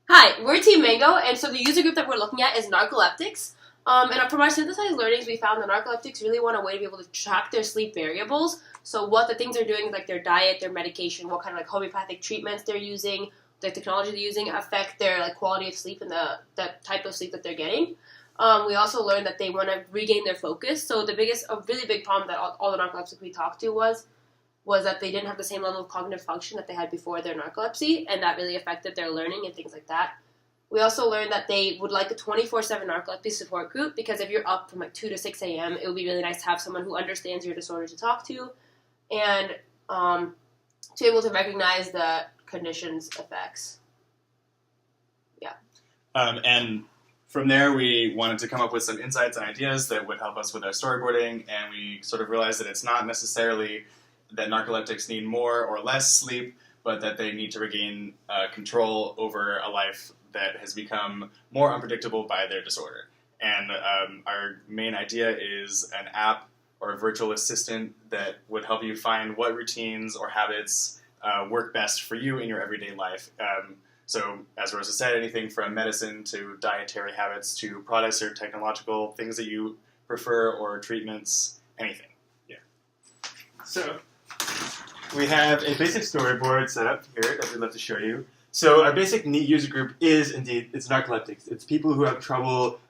Hi, we're Team Mango, and so the user group that we're looking at is narcoleptics. And from our synthesized learnings, we found that narcoleptics really want a way to be able to track their sleep variables. So what the things they're doing, like their diet, their medication, what kind of like homeopathic treatments they're using, the technology they're using, affect their like quality of sleep and the type of sleep that they're getting. We also learned that they want to regain their focus. So a really big problem that all the narcoleptics we talked to was that they didn't have the same level of cognitive function that they had before their narcolepsy, and that really affected their learning and things like that. We also learned that they would like a 24/7 narcolepsy support group, because if you're up from like 2 to 6 a.m., it would be really nice to have someone who understands your disorder to talk to, and to be able to recognize the condition's effects. Yeah. And from there, we wanted to come up with some insights and ideas that would help us with our storyboarding, and we sort of realized that it's not necessarily that narcoleptics need more or less sleep, but that they need to regain control over a life that has become more unpredictable by their disorder. And our main idea is an app or a virtual assistant that would help you find what routines or habits work best for you in your everyday life. So, as Rosa said, anything from medicine to dietary habits to products or technological things that you prefer or treatments, anything. Yeah. So, we have a basic storyboard set up here that we'd love to show you. So our basic user group is indeed, it's narcoleptics. It's people who have trouble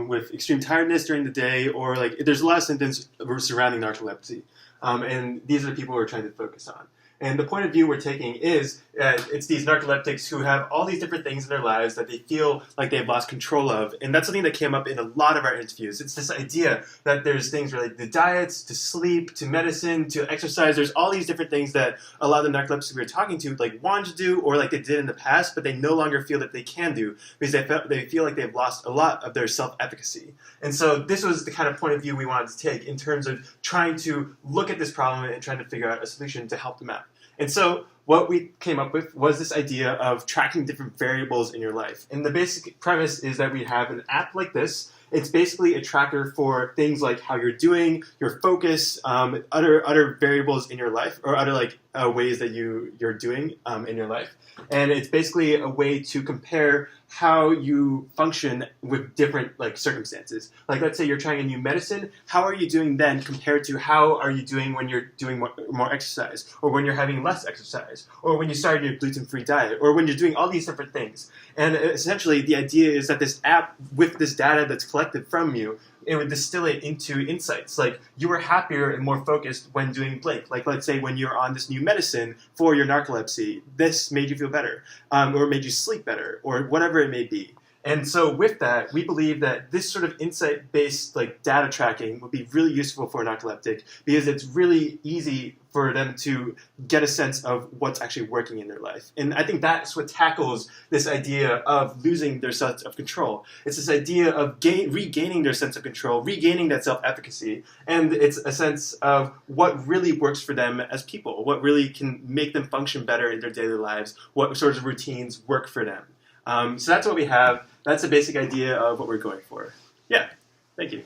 with extreme tiredness during the day, or like there's a lot of symptoms surrounding narcolepsy. And these are the people we're trying to focus on. And the point of view we're taking is it's these narcoleptics who have all these different things in their lives that they feel like they've lost control of. And that's something that came up in a lot of our interviews. It's this idea that there's things related to diets, to sleep, to medicine, to exercise. There's all these different things that a lot of the narcoleptics we were talking to like want to do, or like they did in the past, but they no longer feel that they can do because they feel like they've lost a lot of their self-efficacy. And so this was the kind of point of view we wanted to take in terms of trying to look at this problem and trying to figure out a solution to help them out. And so what we came up with was this idea of tracking different variables in your life. And the basic premise is that we have an app like this. It's basically a tracker for things like how you're doing, your focus, other variables in your life, or other like ways that you're doing in your life. And it's basically a way to compare how you function with different like circumstances. Like let's say you're trying a new medicine. How are you doing then compared to how are you doing when you're doing more exercise, or when you're having less exercise, or when you started your gluten-free diet, or when you're doing all these different things. And essentially the idea is that this app, with this data that's collected from you, it would distill it into insights. Like you were happier and more focused when doing blank. Like let's say when you're on this new medicine for your narcolepsy, this made you feel better, or made you sleep better, or whatever it may be. And so with that, we believe that this sort of insight-based like data tracking would be really useful for a narcoleptic, because it's really easy for them to get a sense of what's actually working in their life. And I think that's what tackles this idea of losing their sense of control. It's this idea of regaining their sense of control, regaining that self-efficacy, and it's a sense of what really works for them as people, what really can make them function better in their daily lives, what sorts of routines work for them. So that's what we have. That's the basic idea of what we're going for. Yeah, thank you.